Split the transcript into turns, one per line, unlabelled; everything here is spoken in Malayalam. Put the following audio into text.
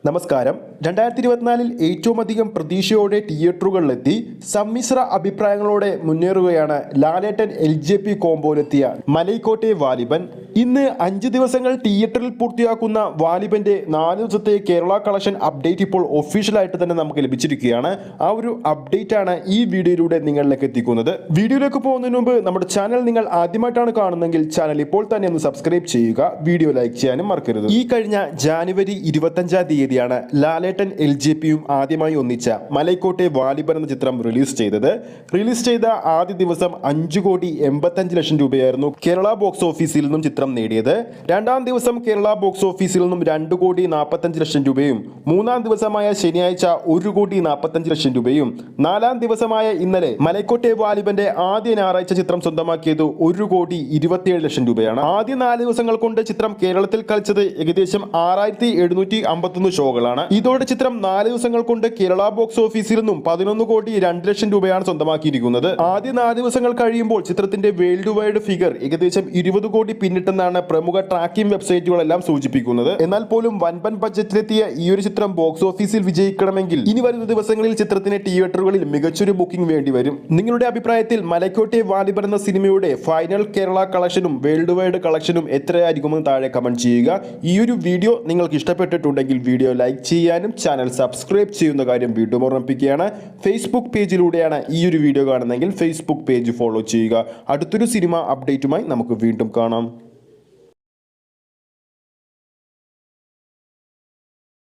നമസ്കാരം. 2024 ഏറ്റവും അധികം പ്രതീക്ഷയോടെ തിയേറ്ററുകളിലെത്തി സമ്മിശ്ര അഭിപ്രായങ്ങളോടെ മുന്നേറുകയാണ് ലാലേട്ടൻ LJP കോംബോയിലെത്തിയ മലൈക്കോട്ടെ വാലിബൻ. ഇന്ന് 5 ദിവസങ്ങൾ തിയേറ്ററിൽ പൂർത്തിയാക്കുന്ന വാലിബന്റെ 4 ദിവസത്തെ കേരള കളക്ഷൻ അപ്ഡേറ്റ് ഇപ്പോൾ ഒഫീഷ്യലായിട്ട് തന്നെ നമുക്ക് ലഭിച്ചിരിക്കുകയാണ്. ആ ഒരു അപ്ഡേറ്റ് ആണ് ഈ വീഡിയോയിലൂടെ നിങ്ങളിലേക്ക് എത്തിക്കുന്നത്. വീഡിയോയിലേക്ക് പോകുന്നതിന് മുമ്പ് നമ്മുടെ ചാനൽ നിങ്ങൾ ആദ്യമായിട്ടാണ് കാണുന്നതെങ്കിൽ ചാനൽ ഇപ്പോൾ തന്നെ ഒന്ന് സബ്സ്ക്രൈബ് ചെയ്യുക, വീഡിയോ ലൈക്ക് ചെയ്യാനും മറക്കരുത്. ഈ കഴിഞ്ഞ ജാനുവരി 25-ാം തീയതിയാണ് ലാലേട്ടൻ LJPയും ആദ്യമായി ഒന്നിച്ച മലൈക്കോട്ടെ വാലിബൻ എന്ന ചിത്രം റിലീസ് ചെയ്തത്. റിലീസ് ചെയ്ത ആദ്യ ദിവസം 5,85,00,000 രൂപയായിരുന്നു കേരള ബോക്സ് ഓഫീസിൽ നിന്നും ചിത്രം നേടിയത്. രണ്ടാം ദിവസം കേരള ബോക്സ് ഓഫീസിൽ നിന്നും 2,45,00,000 രൂപയും, മൂന്നാം ദിവസമായ ശനിയാഴ്ച 1,45,00,000 രൂപയും, നാലാം ദിവസമായ ഇന്നലെ മലൈക്കോട്ടെ വാലിബന്റെ ആദ്യ ഞായറാഴ്ച ചിത്രം സ്വന്തമാക്കിയത് 1,27,00,000 രൂപയാണ്. ആദ്യ 4 ദിവസങ്ങൾ കൊണ്ട് ചിത്രം കേരളത്തിൽ കളിച്ചത് ഏകദേശം 6,751 ഷോകളാണ്. ഇതോടെ ചിത്രം 4 ദിവസങ്ങൾ കൊണ്ട് കേരള ബോക്സ് ഓഫീസിൽ നിന്നും 11,02,00,000 രൂപയാണ് സ്വന്തമാക്കിയിരിക്കുന്നത്. ആദ്യ 4 ദിവസങ്ങൾ കഴിയുമ്പോൾ ചിത്രത്തിന്റെ വേൾഡ് വൈഡ് ഫിഗർ ഏകദേശം 20 കോടി പിന്നിട്ടെന്നാണ് പ്രമുഖ ട്രാക്കിംഗ് വെബ്സൈറ്റുകളെല്ലാം സൂചിപ്പിക്കുന്നത്. എന്നാൽ പോലും വൻപൻ ബഡ്ജറ്റിലെത്തിയ ഈ ഒരു ചിത്രം ബോക്സ് ഓഫീസിൽ വിജയിക്കണമെങ്കിൽ ഇനി വരുന്ന ദിവസങ്ങളിൽ ചിത്രത്തിന് തിയേറ്ററുകളിൽ മികച്ചൊരു ബുക്കിംഗ് വേണ്ടി വരും. നിങ്ങളുടെ അഭിപ്രായത്തിൽ മലൈക്കോട്ടെ വാലിബൻ എന്ന സിനിമയുടെ ഫൈനൽ കേരള കളക്ഷനും വേൾഡ് വൈഡ് കളക്ഷനും എത്രയായിരിക്കുമെന്ന് താഴെ കമന്റ് ചെയ്യുക. ഈ ഒരു വീഡിയോ നിങ്ങൾക്ക് ഇഷ്ടപ്പെട്ടിട്ടുണ്ടെങ്കിൽ വീഡിയോ ലൈക്ക് ചെയ്യാനും ചാനൽ സബ്സ്ക്രൈബ് ചെയ്യുന്ന കാര്യം വീണ്ടും ഓർമ്മിപ്പിക്കുകയാണ്. ഫേസ്ബുക്ക് പേജിലൂടെയാണ് ഈ ഒരു വീഡിയോ കാണുന്നതെങ്കിൽ ഫേസ്ബുക്ക് പേജ് ഫോളോ ചെയ്യുക. അടുത്തൊരു സിനിമ അപ്ഡേറ്റുമായി നമുക്ക് വീണ്ടും കാണാം.